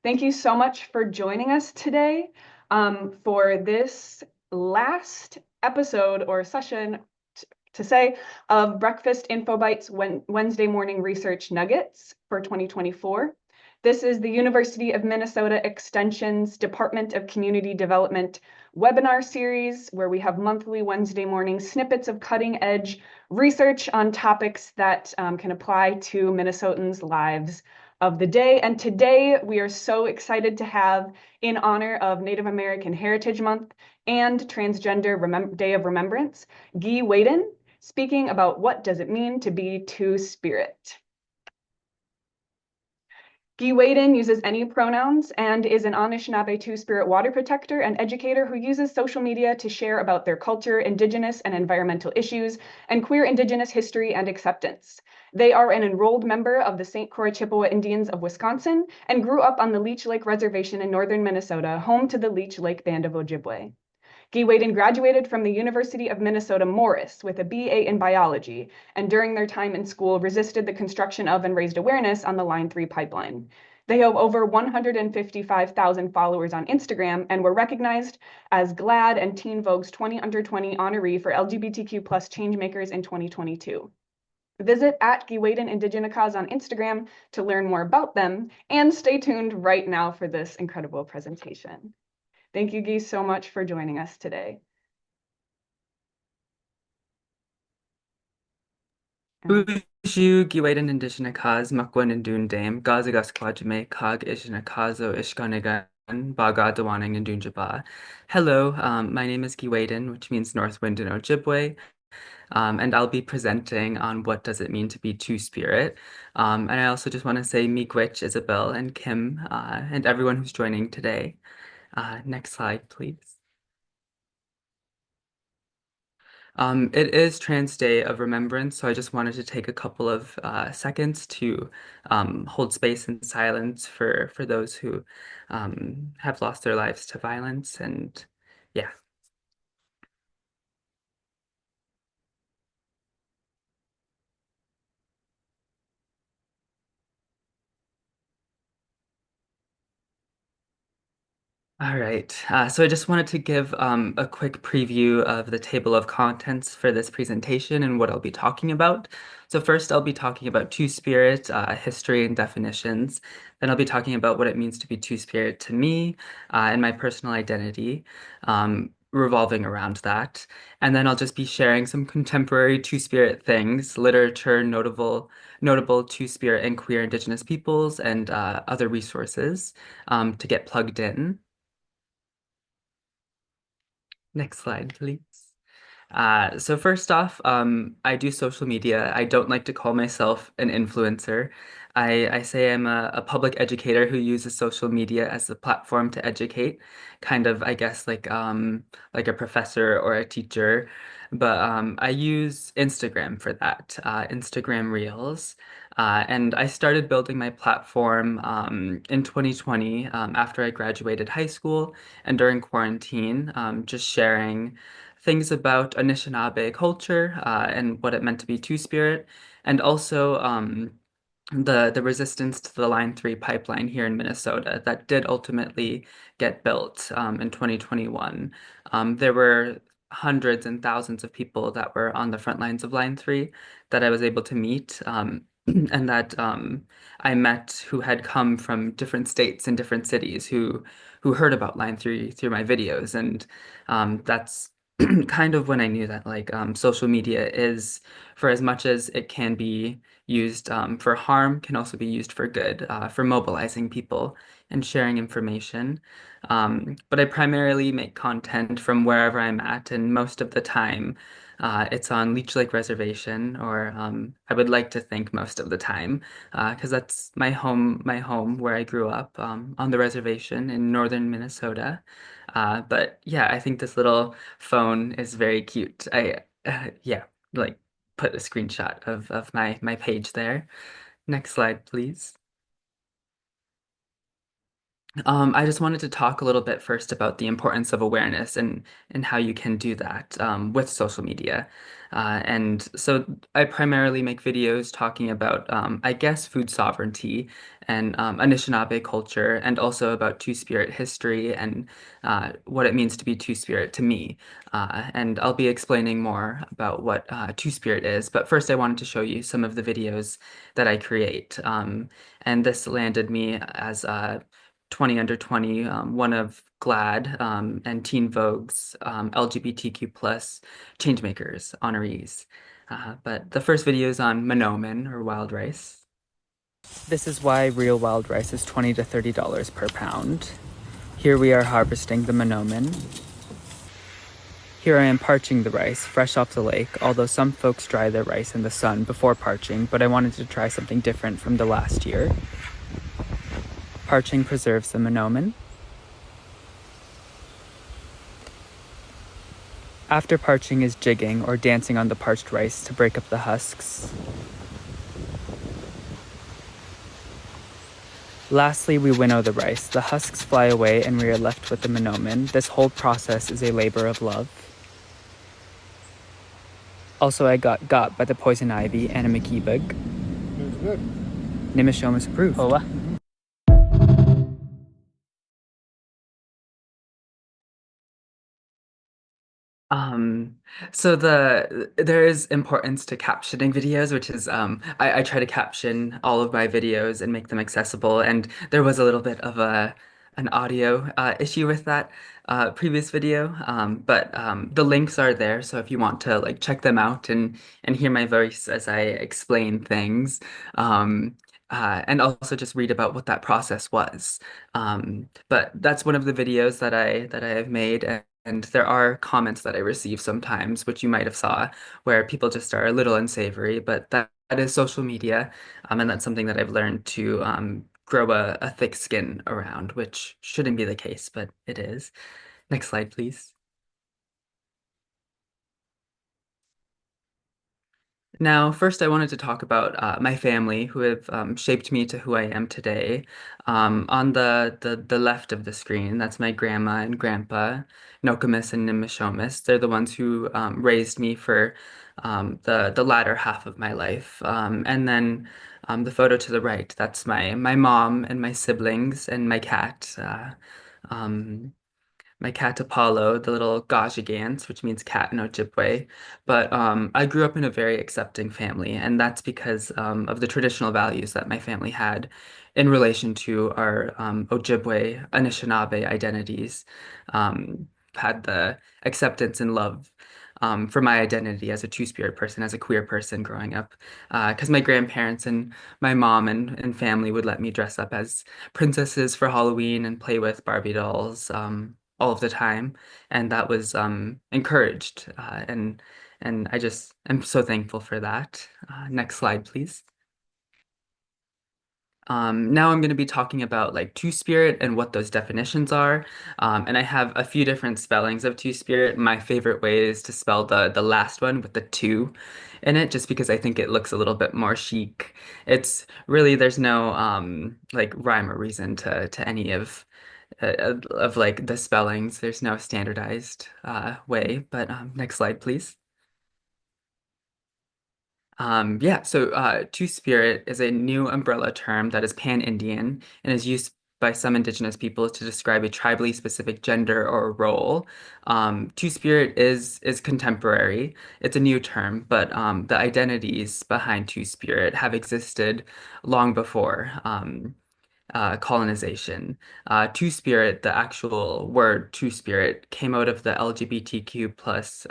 Thank you so much for joining us today for this last episode or session to say of Breakfast Info Bites Wednesday Morning Research Nuggets for 2024. This is the University of Minnesota Extension's Department of Community Development webinar series where we have monthly Wednesday morning snippets of cutting edge research on topics that can apply to Minnesotans' lives of the day. And today we are so excited to have, in honor of Native American Heritage Month and Transgender Day of Remembrance, Giiwedin speaking about what does it mean to be Two-Spirit. Giiwedin uses any pronouns and is an Anishinaabe Two-Spirit water protector and educator who uses social media to share about their culture, Indigenous and environmental issues, and queer Indigenous history and acceptance. They are an enrolled member of the St. Croix Chippewa Indians of Wisconsin and grew up on the Leech Lake Reservation in northern Minnesota, home to the Leech Lake Band of Ojibwe. Giiwedin graduated from the University of Minnesota Morris with a BA in biology, and during their time in school resisted the construction of and raised awareness on the Line 3 pipeline. They have over 155,000 followers on Instagram and were recognized as GLAAD and Teen Vogue's 20 Under 20 honoree for LGBTQ plus changemakers in 2022. Visit at Giiwedin Indigenicas on Instagram to learn more about them, and stay tuned right now for this incredible presentation. Thank you, Guy, so much for joining us today. Buju Giiwedin Indigenicas Makwan and Dundame Gazagas Kwajime Kag Ishinakazo Ishkanigan Baga Dawaning and Dunjaba. Hello, my name is Giiwedin, which means North Wind in Ojibwe, and I'll be presenting on what does it mean to be Two-Spirit. And I also just want to say Miigwech, Isabel, and Kim, and everyone who's joining today. Next slide, please. It is Trans Day of Remembrance, so I just wanted to take a couple of seconds to hold space and silence for those who have lost their lives to violence, and yeah. All right, so I just wanted to give a quick preview of the table of contents for this presentation and what I'll be talking about. So first, I'll be talking about Two-Spirit, history and definitions. Then I'll be talking about what it means to be Two-Spirit to me and my personal identity, revolving around that. And then I'll just be sharing some contemporary Two-Spirit things, literature, notable Two-Spirit and queer Indigenous peoples, and other resources to get plugged in. Next slide, please. So first off, I do social media. I don't like to call myself an influencer. I say I'm a public educator who uses social media as a platform to educate, kind of, I guess, like a professor or a teacher. But I use Instagram for that, Instagram Reels. And I started building my platform in 2020 after I graduated high school and during quarantine, just sharing things about Anishinaabe culture and what it meant to be Two-Spirit, and also the resistance to the Line 3 pipeline here in Minnesota that did ultimately get built in 2021. There were hundreds and thousands of people that were on the front lines of Line 3 that I was able to meet. And that I met who had come from different states and different cities who heard about Line 3 through my videos. And that's kind of when I knew that social media is, for as much as it can be used for harm, can also be used for good, for mobilizing people and sharing information. But I primarily make content from wherever I'm at, and most of the time it's on Leech Lake Reservation, or I would like to think most of the time, because that's my home where I grew up on the reservation in northern Minnesota. But yeah, I think this little phone is very cute. Yeah, like put a screenshot of my page there. Next slide, please. I just wanted to talk a little bit first about the importance of awareness and how you can do that with social media. And so I primarily make videos talking about, I guess, food sovereignty and Anishinaabe culture, and also about Two-Spirit history and what it means to be Two-Spirit to me. And I'll be explaining more about what Two-Spirit is. But first, I wanted to show you some of the videos that I create. And this landed me as 20 Under 20, one of GLAAD and Teen Vogue's LGBTQ plus changemakers honorees. But the first video is on Monoman or wild rice. This is why real wild rice is $20 to $30 per pound. Here we are harvesting the Monoman. Here I am parching the rice, fresh off the lake, although some folks dry their rice in the sun before parching, but I wanted to try something different from the last year. Parching preserves the Monoman. After parching is jigging, or dancing on the parched rice to break up the husks. Lastly, we winnow the rice. The husks fly away and we are left with the Monoman. This whole process is a labor of love. Also, I got by the poison ivy and a Giiwedin. That's good. Nimishomas approved. Hola. Um, so there is importance to captioning videos, which is I try to caption all of my videos and make them accessible. And there was a little bit of an audio issue with that previous video, but the links are there. So if you want to like check them out and hear my voice as I explain things, and also just read about what that process was. But that's one of the videos that I have made. And there are comments that I receive sometimes, which you might have saw, where people just are a little unsavory, but that is social media, and that's something that I've learned to grow a thick skin around, which shouldn't be the case, but it is. Next slide, please. Now, first, I wanted to talk about my family, who have shaped me to who I am today. On the left of the screen, that's my grandma and grandpa, Nokomis and Nimishomis. They're the ones who raised me for the latter half of my life. And then the photo to the right, that's my mom and my siblings and my cat. Um, my cat Apollo, the little Gajigans, which means cat in Ojibwe. But I grew up in a very accepting family, and that's because of the traditional values that my family had in relation to our Ojibwe, Anishinaabe identities. Had the acceptance and love for my identity as a two-spirit person, as a queer person growing up. Because my grandparents and my mom and family would let me dress up as princesses for Halloween and play with Barbie dolls. All of the time, and that was encouraged. And I just am so thankful for that. Next slide, please. Now I'm going to be talking about like Two-Spirit and what those definitions are. And I have a few different spellings of Two-Spirit. My favorite way is to spell the last one with the two in it, just because I think it looks a little bit more chic. It's really, there's no like rhyme or reason to any of like the spellings. There's no standardized way, but next slide, please. Yeah, so Two-Spirit is a new umbrella term that is pan-Indian and is used by some Indigenous peoples to describe a tribally specific gender or role. Two-Spirit is contemporary. It's a new term, but the identities behind Two-Spirit have existed long before. Colonization. Two-Spirit, the actual word Two-Spirit, came out of the LGBTQ plus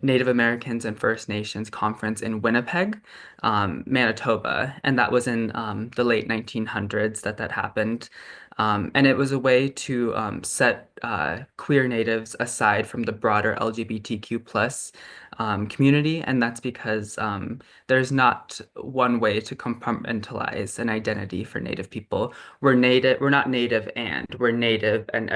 Native Americans and First Nations conference in Winnipeg, Manitoba, and that was in the late 1900s that happened. And it was a way to set queer natives aside from the broader LGBTQ plus community, and that's because there's not one way to compartmentalize an identity for Native people. We're native, we're not native and we're native, and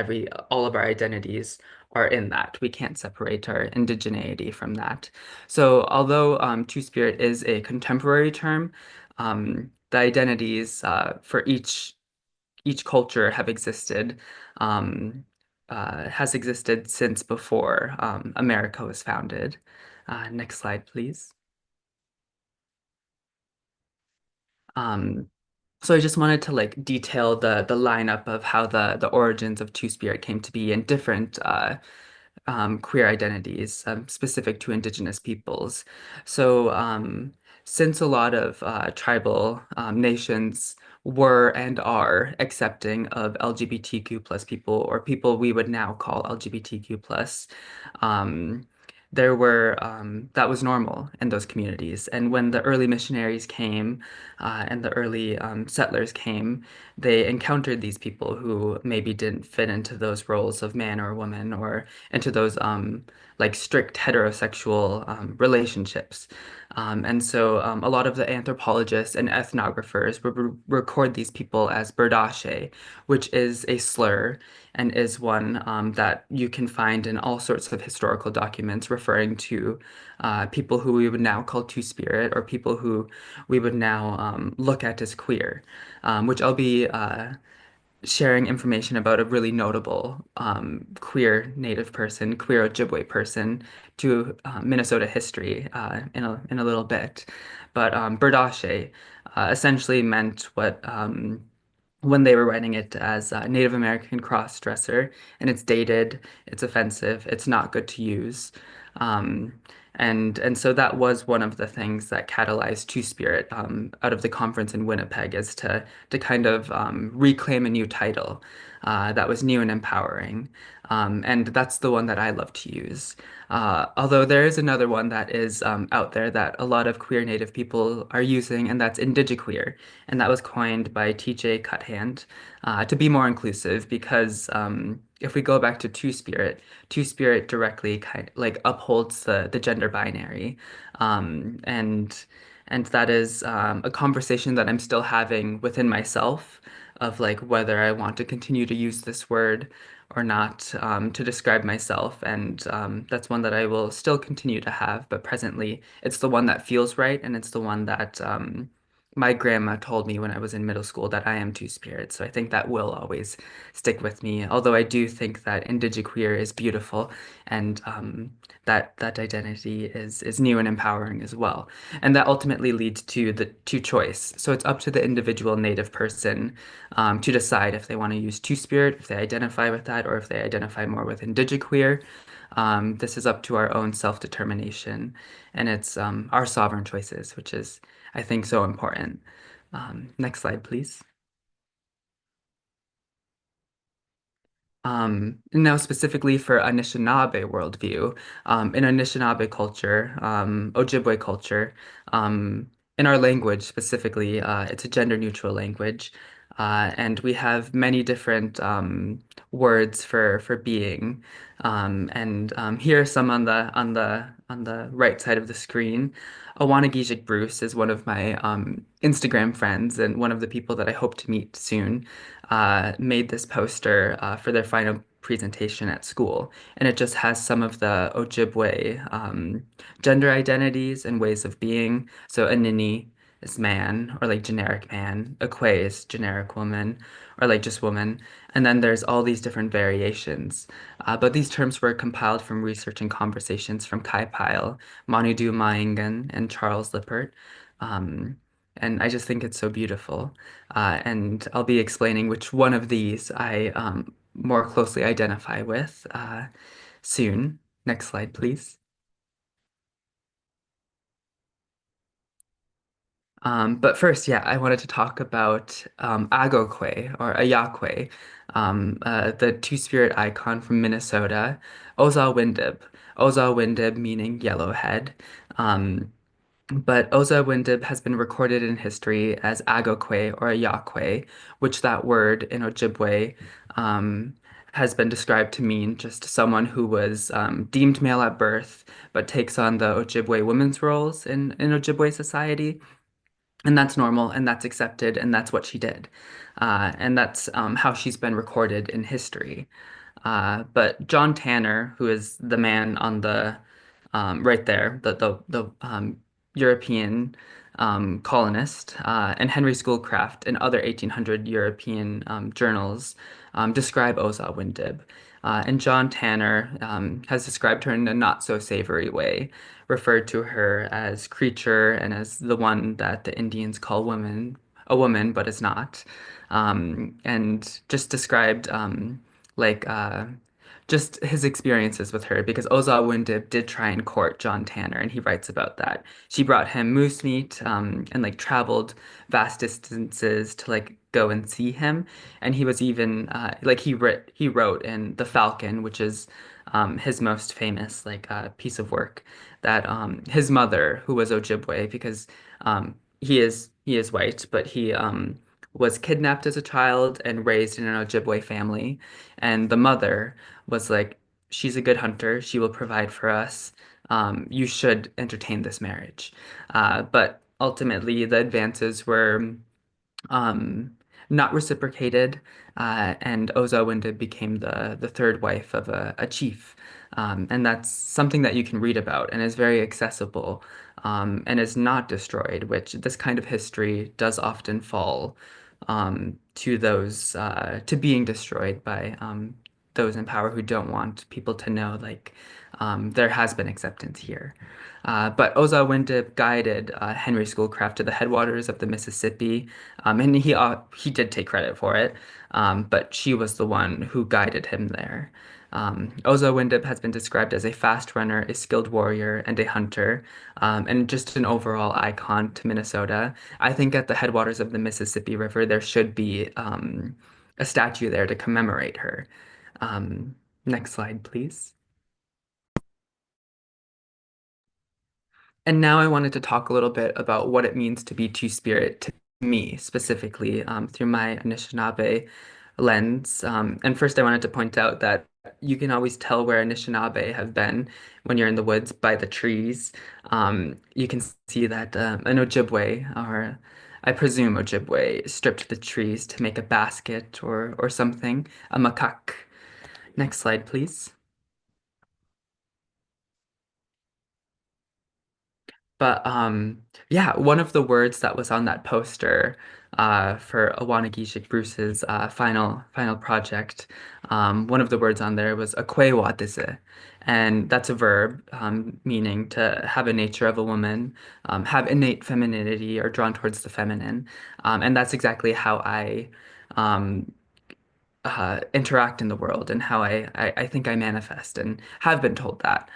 all of our identities are in that. We can't separate our indigeneity from that. So although Two-Spirit is a contemporary term, the identities for each each culture have existed, um, has existed since before America was founded. Next slide, please. Um, so I just wanted to like detail the lineup of how the origins of Two-Spirit came to be in different queer identities specific to Indigenous peoples. So, since a lot of tribal nations were and are accepting of LGBTQ plus people or people we would now call LGBTQ plus, um, there were that was normal in those communities. And when the early missionaries came and the early settlers came, they encountered these people who maybe didn't fit into those roles of man or woman or into those like strict heterosexual relationships. And so a lot of the anthropologists and ethnographers would record these people as Berdashe, which is a slur and is one that you can find in all sorts of historical documents referring to people who we would now call Two-Spirit or people who we would now look at as queer, which I'll be sharing information about a really notable queer Native person, queer Ojibwe person to Minnesota history in a little bit. But Berdashe essentially meant what when they were writing it as Native American cross-dresser, and it's dated, it's offensive, it's not good to use. Um, and so that was one of the things that catalyzed Two-Spirit out of the conference in Winnipeg is to kind of reclaim a new title that was new and empowering. And that's the one that I love to use. Although there is another one that is out there that a lot of queer Native people are using, and that's Indigiqueer. And that was coined by TJ Cuthand to be more inclusive because if we go back to Two-Spirit, Two-Spirit directly kind like upholds the gender binary. And that is a conversation that I'm still having within myself of like whether I want to continue to use this word or not to describe myself. And that's one that I will still continue to have, but presently it's the one that feels right, and it's the one that my grandma told me when I was in middle school that I am Two-Spirit. So I think that will always stick with me. Although I do think that Indigiqueer is beautiful and that identity is new and empowering as well. And that ultimately leads to choice. So it's up to the individual Native person to decide if they want to use Two-Spirit, if they identify with that, or if they identify more with Indigiqueer. This is up to our own self-determination, and it's our sovereign choices, which is, I think, so important. Next slide, please. Now, specifically for Anishinaabe worldview, in Anishinaabe culture, Ojibwe culture, in our language specifically, it's a gender-neutral language, and we have many different words for being. And here are some on the right side of the screen. Awanagijik Bruce is one of my Instagram friends and one of the people that I hope to meet soon made this poster for their final presentation at school. And it just has some of the Ojibwe gender identities and ways of being. So Anini is man, or like generic man. Akwe is generic woman, or like just woman. And then there's all these different variations. But these terms were compiled from research and conversations from Kai Pyle, Manidu Maingan, and Charles Lippert. Um, and I just think it's so beautiful. And I'll be explaining which one of these I more closely identify with soon. Next slide, please. But first, yeah, I wanted to talk about Agokwe or Ayakwe, the Two-Spirit icon from Minnesota, Oza Windib. Oza Windib meaning yellowhead. Um, But Oza Windib has been recorded in history as Agokwe or Ayakwe, which that word in Ojibwe um, has been described to mean just someone who was deemed male at birth, but takes on the Ojibwe women's roles in Ojibwe society. And that's normal, and that's accepted, and that's what she did. And that's how she's been recorded in history. But John Tanner, who is the man on the right there, the European colonist, and Henry Schoolcraft and other 1800 European journals describe Oza Windib. And John Tanner has described her in a not so savory way, referred to her as creature and as the one that the Indians call woman, a woman, but is not. And just described like just his experiences with her because Oza Windib did try and court John Tanner, and he writes about that. She brought him moose meat and like traveled vast distances to like go and see him, and he was even like he wrote in The Falcon, which is his most famous like piece of work, that his mother, who was Ojibwe, because he is white, but he was kidnapped as a child and raised in an Ojibwe family, and the mother was like, she's a good hunter. She will provide for us. You should entertain this marriage. But ultimately, the advances were um, not reciprocated, and Ozawinda became the third wife of a chief. And that's something that you can read about and is very accessible and is not destroyed, which this kind of history does often fall to those to being destroyed by those in power who don't want people to know like there has been acceptance here. But Oza Windib guided Henry Schoolcraft to the headwaters of the Mississippi, and he did take credit for it, but she was the one who guided him there. Oza Windib has been described as a fast runner, a skilled warrior, and a hunter, and just an overall icon to Minnesota. I think at the headwaters of the Mississippi River, there should be a statue there to commemorate her. Next slide, please. And now I wanted to talk a little bit about what it means to be Two-Spirit to me specifically through my Anishinaabe lens. And first, I wanted to point out that you can always tell where Anishinaabe have been when you're in the woods by the trees. You can see that an Ojibwe, or I presume Ojibwe, stripped the trees to make a basket or something, a makak. Next slide, please. But yeah, one of the words that was on that poster for Awanagishik Bruce's final project, one of the words on there was akwewadise, and that's a verb meaning to have a nature of a woman, have innate femininity or drawn towards the feminine, and that's exactly how I um, interact in the world and how I think I manifest and have been told that.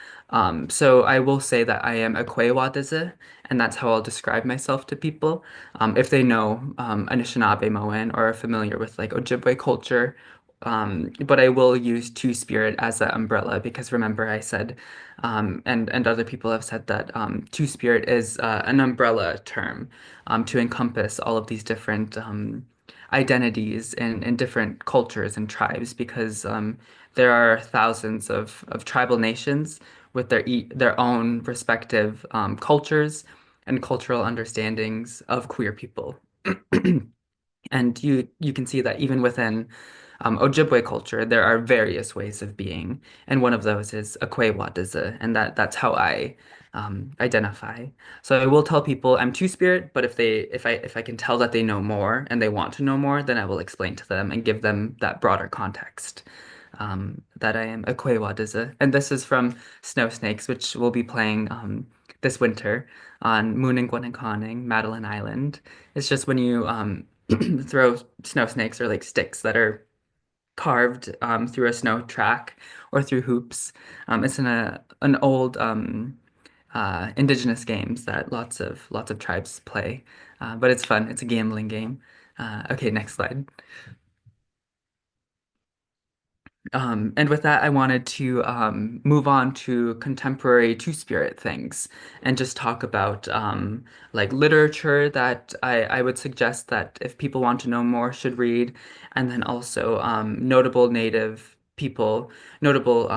So I will say that I am a Kwewadeze, and that's how I'll describe myself to people. If they know Anishinaabe Moan or are familiar with like Ojibwe culture. But I will use Two-Spirit as an umbrella because remember I said, and other people have said that Two-Spirit is an umbrella term to encompass all of these different identities in different cultures and tribes because there are thousands of tribal nations with their own respective cultures and cultural understandings of queer people. And you can see that even within Ojibwe culture, there are various ways of being, and one of those is Akwe-Wadizeh, and that's how I identify. So I will tell people I'm Two-Spirit, but if I can tell that they know more and they want to know more, then I will explain to them and give them that broader context. That I am Akwe-Wadizeh, and this is from Snow Snakes, which will be playing this winter on Mooningwanakaning, Madeline Island. It's just when you throw snow snakes or like sticks that are carved through a snow track or through hoops. It's in an old indigenous games that lots of tribes play, but it's fun. It's a gambling game. Okay, next slide. And with that, I wanted to move on to contemporary Two-Spirit things and just talk about like literature that I would suggest that if people want to know more should read, and then also notable Native people, notable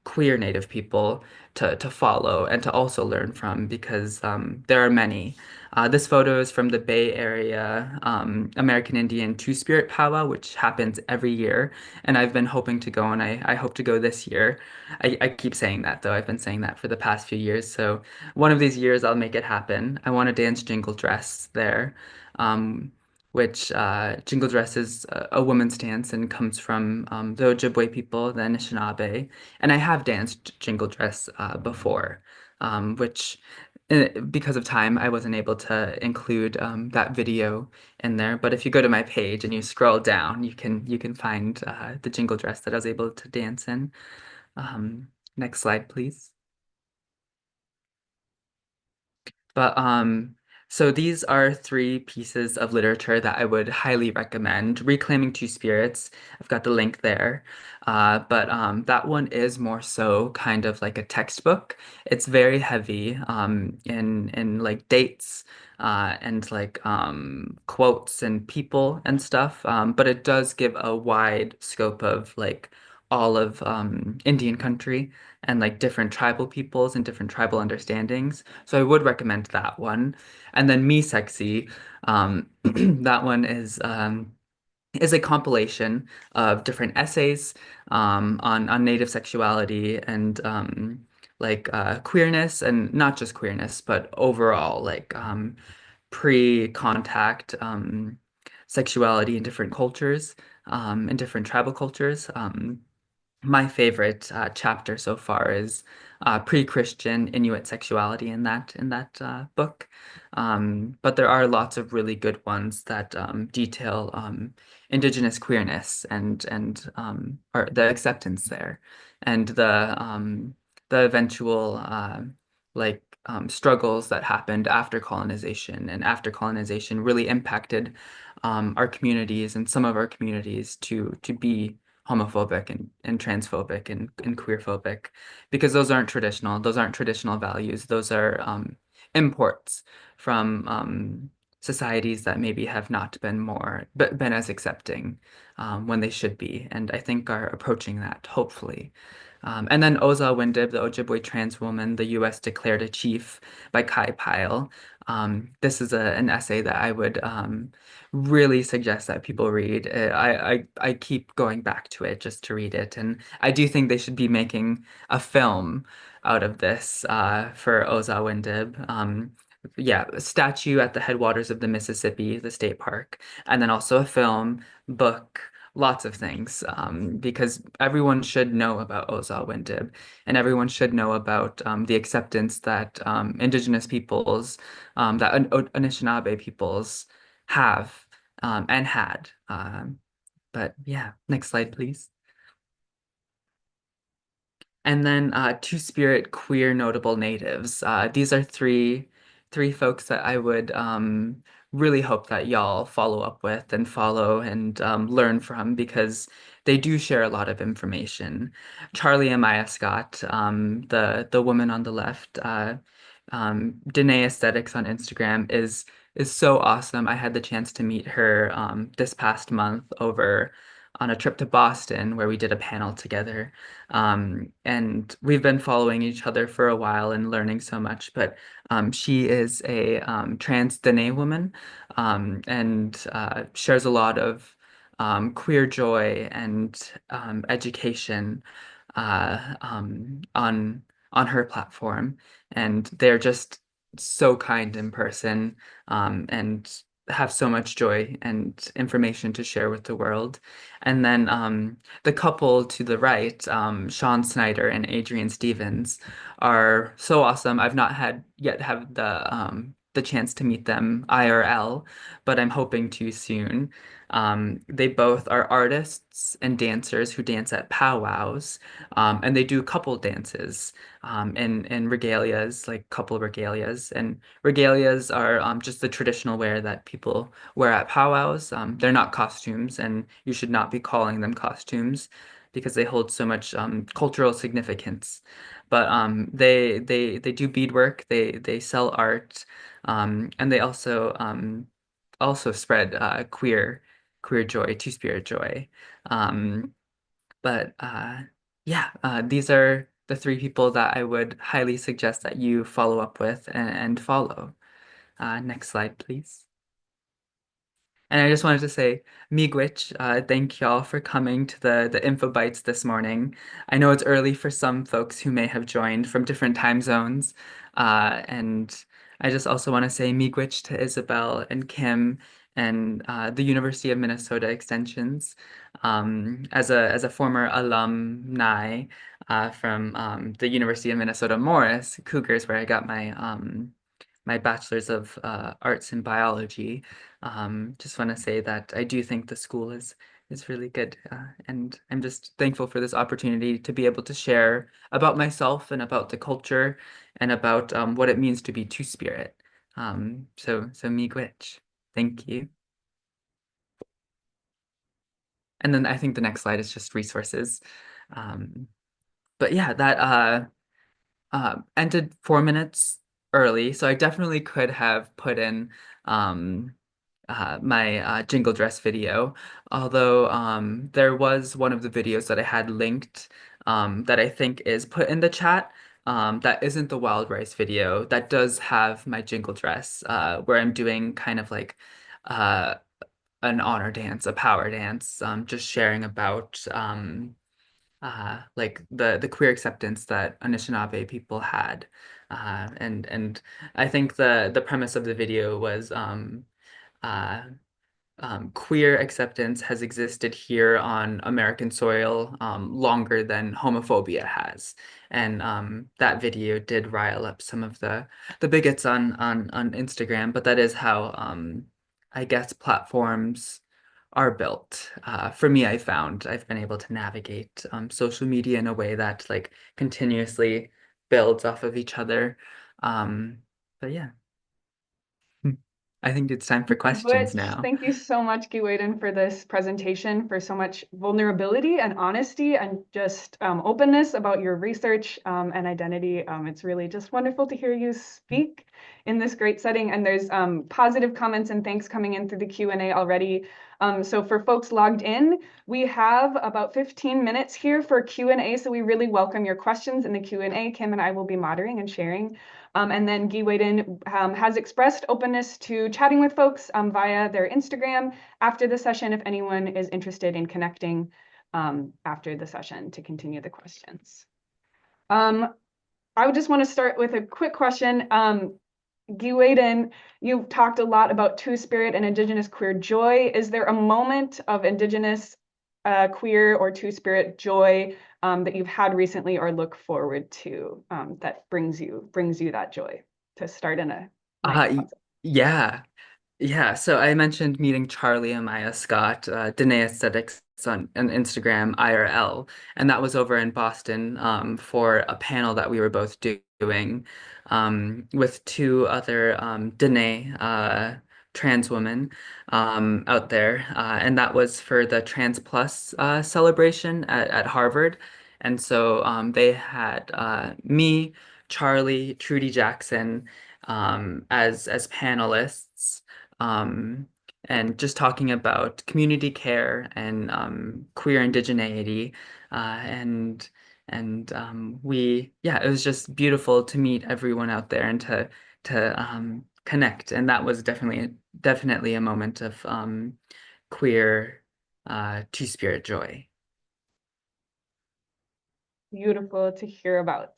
queer Native people to follow and to also learn from because there are many. This photo is from the Bay Area American Indian Two-Spirit powwow, which happens every year, and I've been hoping to go, and I hope to go this year. I keep saying that though. I've been saying that for the past few years, so one of these years I'll make it happen. I want to dance jingle dress there. Um, which jingle dress is a woman's dance and comes from the Ojibwe people, the Anishinaabe. And I have danced jingle dress before, which because of time, I wasn't able to include that video in there. But if you go to my page and you scroll down, you can find the jingle dress that I was able to dance in. Um, Next slide, please. But so these are three pieces of literature that I would highly recommend. Reclaiming Two Spirits, I've got the link there. But that one is more so kind of like a textbook. It's very heavy in like dates and like quotes and people and stuff. But it does give a wide scope of like all of Indian country and like different tribal peoples and different tribal understandings. So I would recommend that one. And then Me Sexy, that one is a compilation of different essays on Native sexuality and like queerness and not just queerness, but overall like pre-contact sexuality in different cultures, in different tribal cultures. My favorite chapter so far is pre-Christian Inuit sexuality in that book. But there are lots of really good ones that detail Indigenous queerness and or the acceptance there, and the eventual like struggles that happened after colonization, and after colonization really impacted our communities and some of our communities to be homophobic and transphobic and queerphobic because those aren't traditional values. Those are imports from societies that maybe have not been more but been as accepting when they should be, and I think are approaching that hopefully. And then Oza Windib, the Ojibwe trans woman, the U.S. declared a chief by Kai Pyle. This is an essay that I would really suggest that people read. I keep going back to it just to read it, and I do think they should be making a film out of this for Oza Windib. Yeah, a statue at the headwaters of the Mississippi, the state park, and then also a film, book, lots of things, because everyone should know about Oza Windib, and everyone should know about the acceptance that Indigenous peoples, that Anishinaabe peoples have and had. But yeah, next slide, please. And then Two-Spirit queer notable natives. These are three folks that I would really hope that y'all follow up with and follow and learn from because they do share a lot of information. Charlie Amaya Scott, the woman on the left, Danae Aesthetics on Instagram is so awesome. I had the chance to meet her this past month over on a trip to Boston where we did a panel together. And we've been following each other for a while and learning so much. But she is a trans Dene woman and shares a lot of queer joy and education on her platform. And they're just so kind in person and have so much joy and information to share with the world. And then the couple to the right, Sean Snyder and Adrian Stevens, are so awesome. I've not had yet have the chance to meet them IRL, but I'm hoping to soon. They both are artists and dancers who dance at powwows, and they do couple dances in regalias, like couple regalias. And regalias are just the traditional wear that people wear at powwows. They're not costumes, and you should not be calling them costumes because they hold so much cultural significance. But they do beadwork, they sell art, and they also spread queer joy, two-spirit joy. Um, but yeah, these are the three people that I would highly suggest that you follow up with and follow. Next slide, please. And I just wanted to say, Miigwech, thank y'all for coming to the Info Bites this morning. I know it's early for some folks who may have joined from different time zones. And I just also want to say Miigwech to Isabel and Kim and the University of Minnesota Extensions. As a former alumni from the University of Minnesota Morris Cougars, where I got my bachelor's of arts in biology. Just want to say that I do think the school is really good, and I'm just thankful for this opportunity to be able to share about myself and about the culture and about what it means to be Two-Spirit. So miigwech. Thank you. And then I think the next slide is just resources. Um, but yeah, that ended 4 minutes early, so I definitely could have put in my jingle dress video. Although there was one of the videos that I had linked that I think is put in the chat. That isn't the wild rice video. That does have my jingle dress, where I'm doing kind of like uh, an honor dance, a power dance, just sharing about like the queer acceptance that Anishinaabe people had. And I think the premise of the video was uh, queer acceptance has existed here on American soil longer than homophobia has. And that video did rile up some of the bigots on Instagram, but that is how I guess platforms are built. For me, I found I've been able to navigate social media in a way that like continuously builds off of each other. Um, but yeah, I think it's time for questions Which, now. thank you so much, Giiwedin, for this presentation, for so much vulnerability and honesty and just openness about your research and identity. It's really just wonderful to hear you speak in this great setting. And there's positive comments and thanks coming in through the Q&A already. So for folks logged in, we have about 15 minutes here for Q&A. So we really welcome your questions in the Q&A. Kim and I will be moderating and sharing. And then Giiwedin has expressed openness to chatting with folks via their Instagram after the session if anyone is interested in connecting after the session to continue the questions. I would just want to start with a quick question. Giiwedin, you've talked a lot about Two-Spirit and Indigenous queer joy. Is there a moment of Indigenous queer or Two-Spirit joy that you've had recently or look forward to that brings you that joy to start in a nice Uh, positive? yeah. Yeah, so I mentioned meeting Charlie and Maya Scott, Danae Aesthetics on Instagram, IRL, and that was over in Boston for a panel that we were both doing with two other Danae trans women out there, and that was for the Trans Plus celebration at Harvard. And so they had me, Charlie, Trudy Jackson as panelists um, and just talking about community care and queer indigeneity, and yeah, it was just beautiful to meet everyone out there and to connect, and that was definitely a moment of queer two-spirit joy. Beautiful to hear about.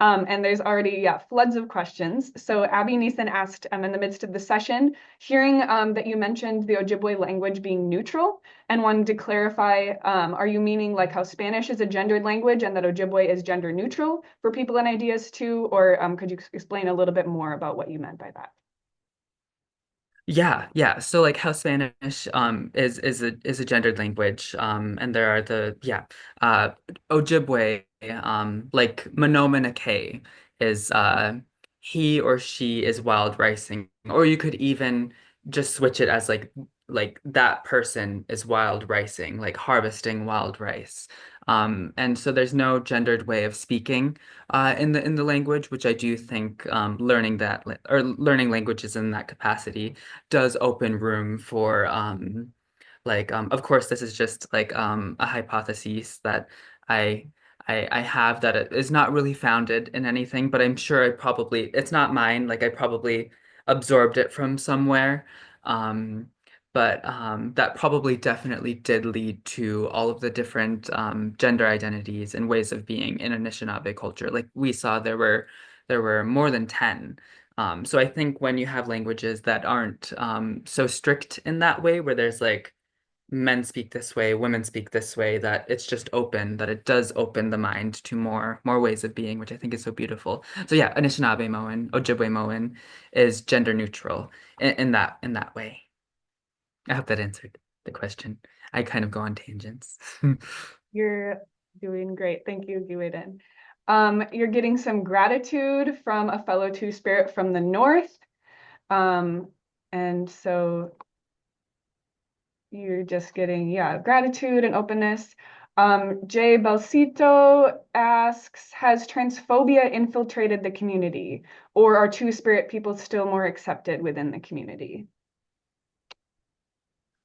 And there's already, yeah, floods of questions. So Abby Neeson asked in the midst of the session, hearing that you mentioned the Ojibwe language being neutral and wanted to clarify, are you meaning like how Spanish is a gendered language and that Ojibwe is gender neutral for people and ideas too? Or could you explain a little bit more about what you meant by that? Yeah. So like how Spanish is a gendered language, and there are uh Ojibwe, like Menominee is he or she is wild ricing, or you could even just switch it as like that person is wild ricing, like harvesting wild rice. And so there's no gendered way of speaking in the language, which I do think learning that or learning languages in that capacity does open room for of course this is just like a hypothesis that I I have that it is not really founded in anything, but I'm sure it's not mine. Like I probably absorbed it from somewhere. Um, but that probably definitely did lead to all of the different gender identities and ways of being in Anishinaabe culture. Like we saw there were more than 10. So I think when you have languages that aren't so strict in that way, where there's like men speak this way, women speak this way, that it's just open, that it does open the mind to more ways of being, which I think is so beautiful. So yeah, Anishinaabe Moan, Ojibwe Moan is gender neutral in that way. I hope that answered the question. I kind of go on tangents. You're doing great. Thank you, Giiwedin. You're getting some gratitude from a fellow Two-Spirit from the north. And so you're just getting, yeah, gratitude and openness. Jay Belcito asks, has transphobia infiltrated the community, or are Two-Spirit people still more accepted within the community?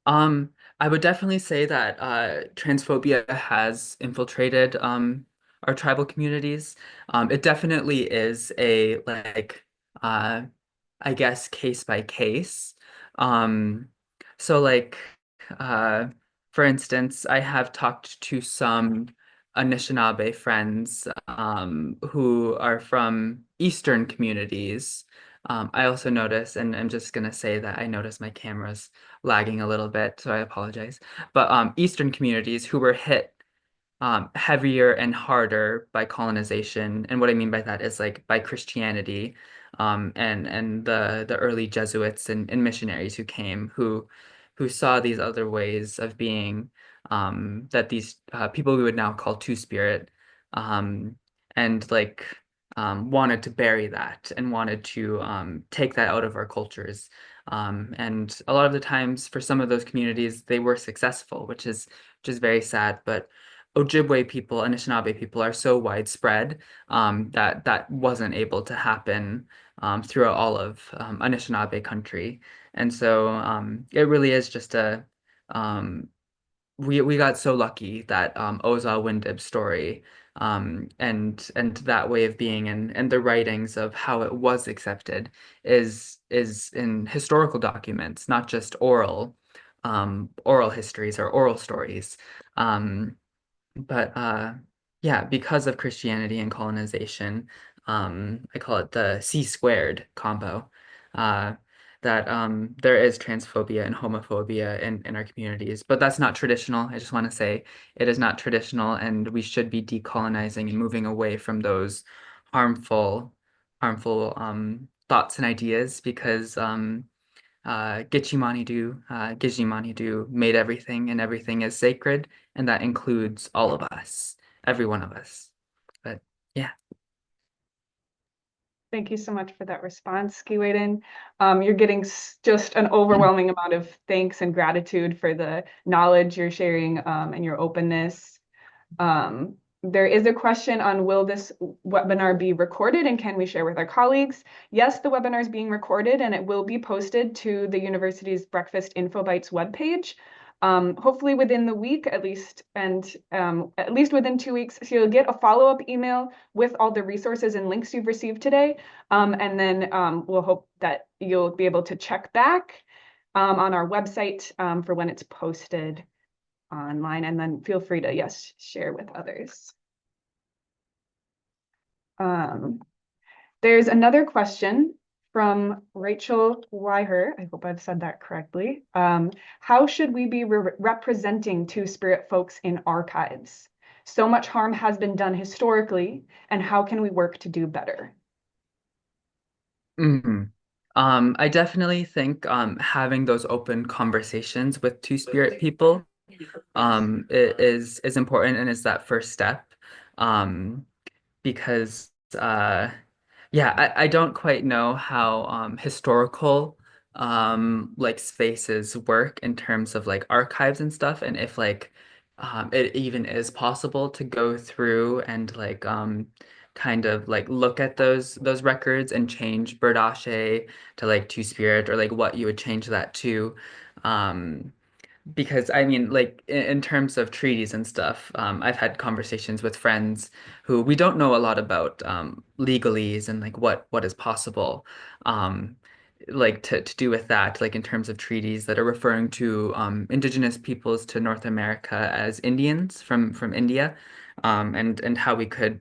Um, I would definitely say that transphobia has infiltrated our tribal communities. It definitely is a like uh I guess case by case. Um, so like uh for instance, I have talked to some Anishinaabe friends who are from Eastern communities. I also notice, and I'm just gonna say that I notice my camera's lagging a little bit, so I apologize. But Eastern communities who were hit heavier and harder by colonization. And what I mean by that is like by Christianity, and the early Jesuits and missionaries who came who saw these other ways of being, that these people we would now call Two-Spirit, um, and like wanted to bury that and wanted to take that out of our cultures. And a lot of the times for some of those communities, they were successful, which is very sad. But Ojibwe people, Anishinaabe people are so widespread that that wasn't able to happen throughout all of Anishinaabe country. And so it really is just um, we got so lucky that Oza Windib's story and that way of being and the writings of how it was accepted is in historical documents, not just oral histories or oral stories. Um, but yeah, because of Christianity and colonization, I call it the C squared combo. Uh, that there is transphobia and homophobia in our communities, but that's not traditional. I just want to say it is not traditional, and we should be decolonizing and moving away from those harmful, harmful thoughts and ideas because Gijimani made everything, and everything is sacred, and that includes all of us, every one of us. But yeah. Thank you so much for that response, Giiwedin. You're getting just an overwhelming amount of thanks and gratitude for the knowledge you're sharing and your openness. There is a question on, will this webinar be recorded and can we share with our colleagues? Yes, the webinar is being recorded and it will be posted to the university's Breakfast Info Bites webpage. Hopefully within the week at least, and at least within 2 weeks. So you'll get a follow-up email with all the resources and links you've received today. And then we'll hope that you'll be able to check back on our website for when it's posted online, and then feel free to, yes, share with others. There's another question from Rachel Weiher. I hope I've said that correctly. How should we be representing Two-Spirit folks in archives? So much harm has been done historically, and how can we work to do better? Mhm. I definitely think having those open conversations with Two-Spirit people is important and is that first step. Um, because yeah, I don't quite know how historical like spaces work in terms of like archives and stuff, and if like it even is possible to go through and like kind of like look at those records and change Birdashe to like Two Spirit, or like what you would change that to. Um because I mean, like in terms of treaties and stuff, I've had conversations with friends who we don't know a lot about legalese and like what is possible, um, like to do with that, like in terms of treaties that are referring to indigenous peoples to North America as Indians from India, and how we could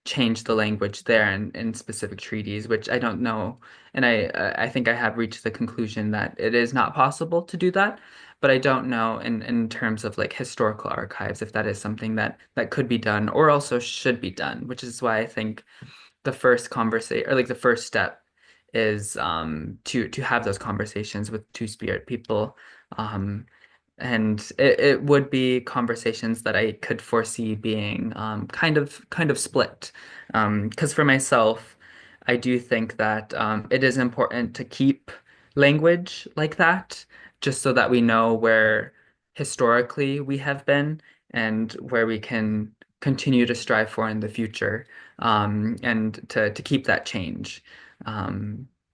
change the language there in specific treaties, which I don't know. And I think I have reached the conclusion that it is not possible to do that. But I don't know in terms of like historical archives if that is something that could be done or also should be done, which is why I think the first conversation or like the first step is to have those conversations with Two-Spirit people. Um, and it would be conversations that I could foresee being kind of split. Because for myself, I do think that it is important to keep language like that, just so that we know where historically we have been and where we can continue to strive for in the future, and to keep that change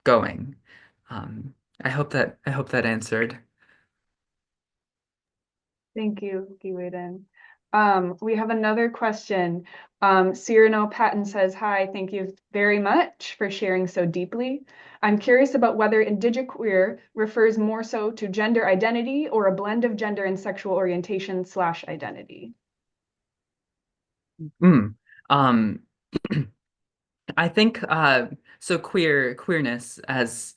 going. I hope that answered. Thank you, Giiwedin. We have another question. Cyrano Patton says, "Hi, thank you very much for sharing so deeply. I'm curious about whether indigiqueer refers more so to gender identity or a blend of gender and sexual orientation slash identity." Mm. Um, I think so queerness as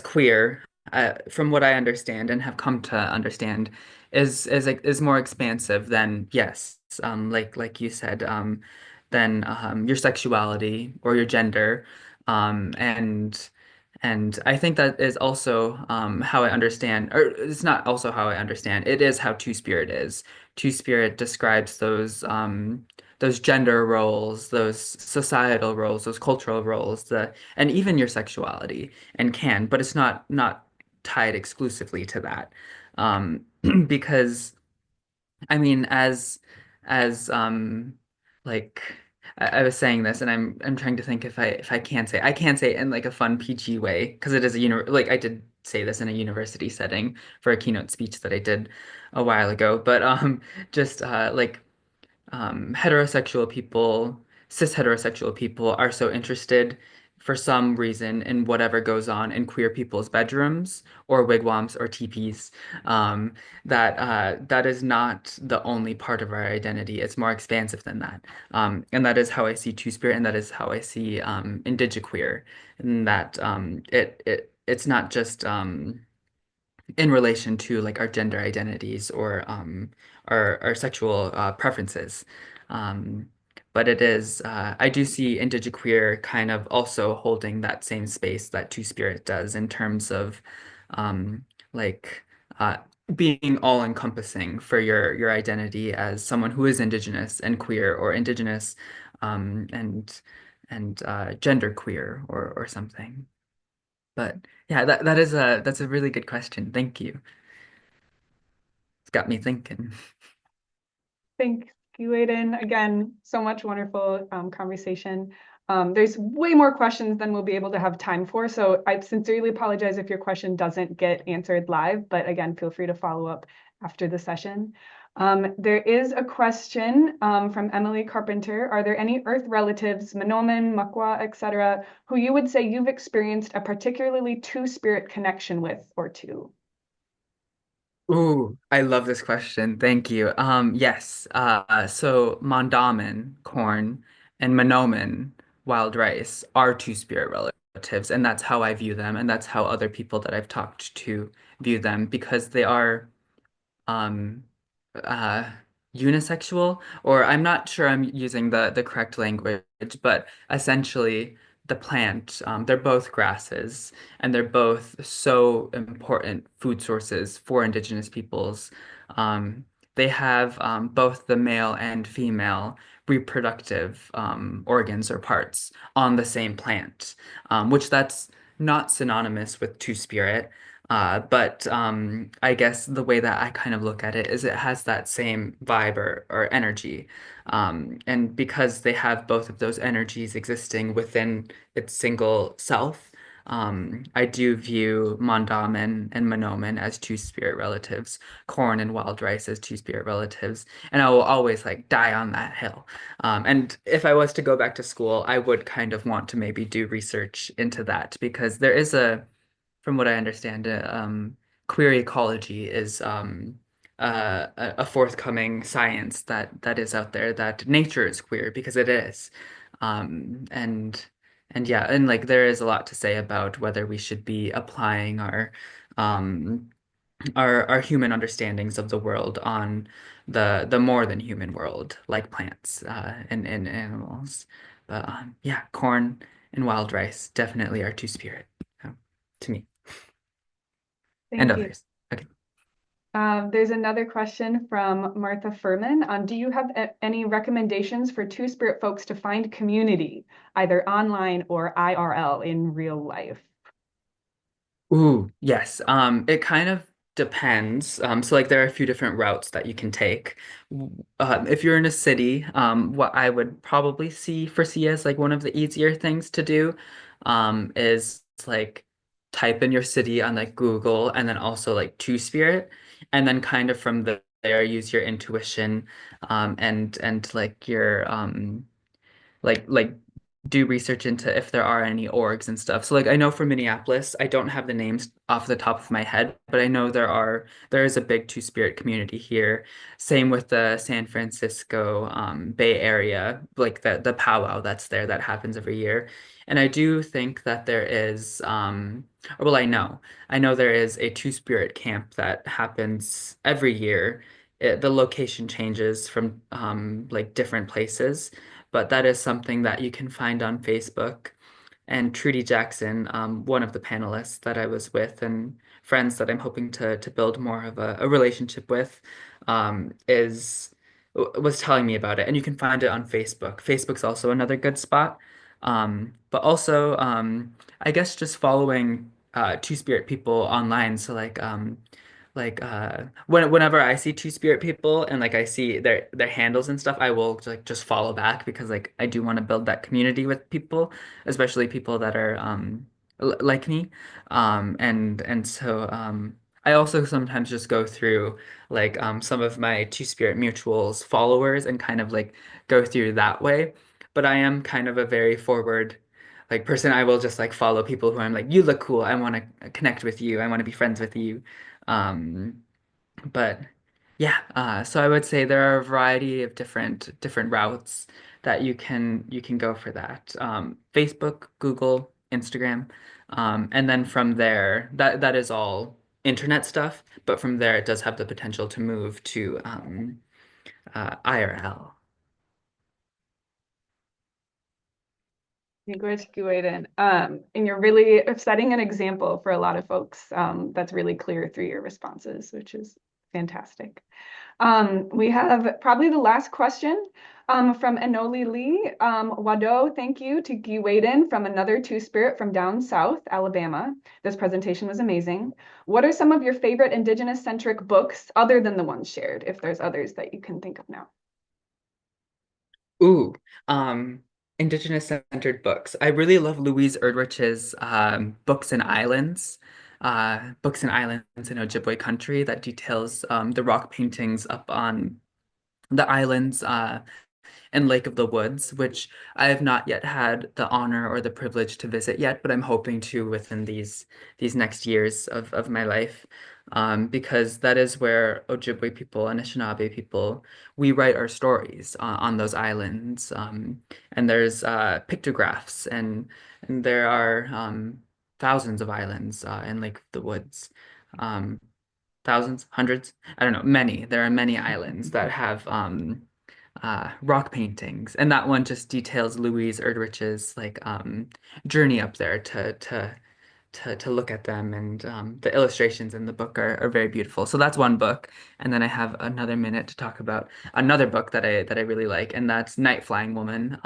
queer, from what I understand and have come to understand, is more expansive than, yes, like you said, than your sexuality or your gender, and I think that is also how I understand, or it's not also how I understand. It is how Two-Spirit is. Two-Spirit describes those gender roles, those societal roles, those cultural roles, and even your sexuality, and can, but it's not tied exclusively to that. Because I mean, as like I was saying this, and I'm trying to think if I can say it in like a fun PG way because it is like I did say this in a university setting for a keynote speech that I did a while ago, but just like heterosexual people, cis heterosexual people are so interested for some reason in whatever goes on in queer people's bedrooms or wigwams or teepees, that is not the only part of our identity. It's more expansive than that. And that is how I see Two-Spirit, and that is how I see indigiqueer, and that it's not just in relation to like our gender identities or our sexual preferences. Um, but it is, I do see indigiqueer kind of also holding that same space that Two-Spirit does in terms of um, like uh, being all-encompassing for your identity as someone who is Indigenous and queer, or Indigenous and gender queer, or something. But yeah, that's a really good question. Thank you. It's got me thinking. Thanks, Giiwedin. Again, so much wonderful conversation. There's way more questions than we'll be able to have time for, so I sincerely apologize if your question doesn't get answered live, but again, feel free to follow up after the session. There is a question from Emily Carpenter. Are there any Earth relatives, Minoman, Makwa, etc., who you would say you've experienced a particularly Two-Spirit connection with or to? Ooh, I love this question. Thank you. Yes. So Mondamin, corn, and Minoman, wild rice, are Two-Spirit relatives, and that's how I view them, and that's how other people that I've talked to view them, because they are um uh unisexual, or I'm not sure I'm using the correct language, but essentially the plant, they're both grasses, and they're both so important food sources for indigenous peoples. They have both the male and female reproductive organs or parts on the same plant, which that's not synonymous with Two-Spirit. But I guess the way that I kind of look at it is it has that same vibe or energy. And because they have both of those energies existing within its single self, I do view Mondamin and Monoman as two-spirit relatives, corn and wild rice as two-spirit relatives, and I will always like die on that hill. And if I was to go back to school, I would kind of want to maybe do research into that because there is from what I understand, queer ecology is a forthcoming science that is out there that nature is queer because it is. Um, and and yeah, and like there is a lot to say about whether we should be applying um our human understandings of the world on the more than human world, like plants and animals. But yeah, corn and wild rice definitely are two-spirit to me and Thank you. others. Okay. There's another question from Martha Furman on, do you have any recommendations for Two-Spirit folks to find community, either online or IRL in real life? Ooh, yes. It kind of depends. So like there are a few different routes that you can take. If you're in a city, what I would probably foresee as like one of the easier things to do, is like type in your city on like Google and then also like Two-Spirit, and then kind of from there use your intuition, and like your like do research into if there are any orgs and stuff. So like I know for Minneapolis, I don't have the names off the top of my head, but I know there is a big Two-Spirit community here. Same with the San Francisco Bay Area, like the powwow that's there that happens every year. And I do think that there is or well I know there is a Two-Spirit camp that happens every year. The location changes from like different places, but that is something that you can find on Facebook. And Trudy Jackson, one of the panelists that I was with and friends that I'm hoping to build more of a relationship with, is was telling me about it. And you can find it on Facebook. Facebook's also another good spot. But also, I guess just following Two-Spirit people online. So whenever I see Two-Spirit people and like I see their handles and stuff, I will like just follow back because like I do want to build that community with people, especially people that are like me. And so I also sometimes just go through like some of my Two-Spirit mutuals followers and kind of like go through that way. But I am kind of a very forward like person. I will just like follow people who I'm like, you look cool. I want to connect with you. I want to be friends with you. Um, but yeah, so I would say there are a variety of different routes that you can go for that. Facebook, Google, Instagram, and then from there, that is all internet stuff. But from there, it does have the potential to move to IRL. Giiwedin. And you're really setting an example for a lot of folks, that's really clear through your responses, which is fantastic. We have probably the last question from Enoli Lee. Wado, thank you to Giiwedin from another Two-Spirit from down south, Alabama. This presentation was amazing. What are some of your favorite Indigenous-centric books other than the ones shared, if there's others that you can think of now? Ooh, um, Indigenous centered books. I really love Louise Erdrich's Books and Islands in Ojibwe country that details the rock paintings up on the islands and Lake of the Woods, which I have not yet had the honor or the privilege to visit yet, but I'm hoping to within these next years of my life. Because that is where Ojibwe people, Anishinaabe people, we write our stories on those islands. And there's pictographs and there are thousands of islands in Lake of the Woods. Um, Thousands, hundreds, I don't know, many. There are many islands that have rock paintings, and that one just details Louise Erdrich's like journey up there to look at them, and the illustrations in the book are very beautiful. So that's one book, and then I have another minute to talk about another book that I really like, and that's Night Flying Woman,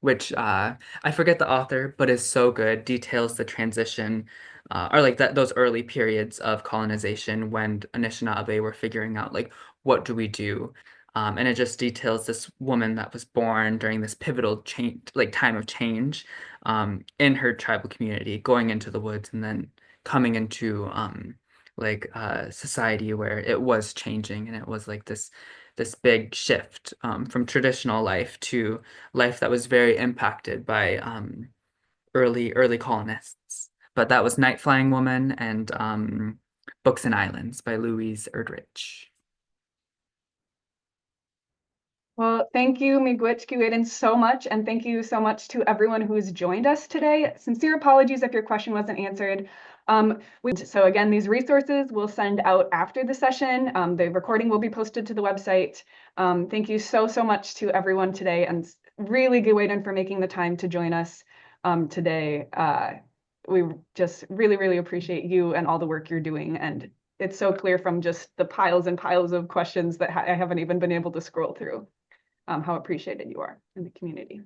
which I forget the author, but is so good. Details the transition. Or like those early periods of colonization when Anishinaabe were figuring out like what do we do And it just details this woman that was born during this pivotal change, like time of change, in her tribal community, going into the woods and then coming into society where it was changing, and it was like this big shift from traditional life to life that was very impacted by early colonists. But that was Night Flying Woman and Books and Islands by Louise Erdrich. Well, thank you, Miigwech Giiwedin, so much, and thank you so much to everyone who's joined us today. Sincere apologies if your question wasn't answered. So again, these resources we'll send out after the session. The recording will be posted to the website. Thank you so much to everyone today, and really Giiwedin for making the time to join us today. We just really appreciate you and all the work you're doing, and it's so clear from just the piles and piles of questions that I haven't even been able to scroll through. How appreciated you are in the community.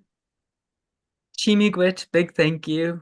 Chimigwit, big thank you.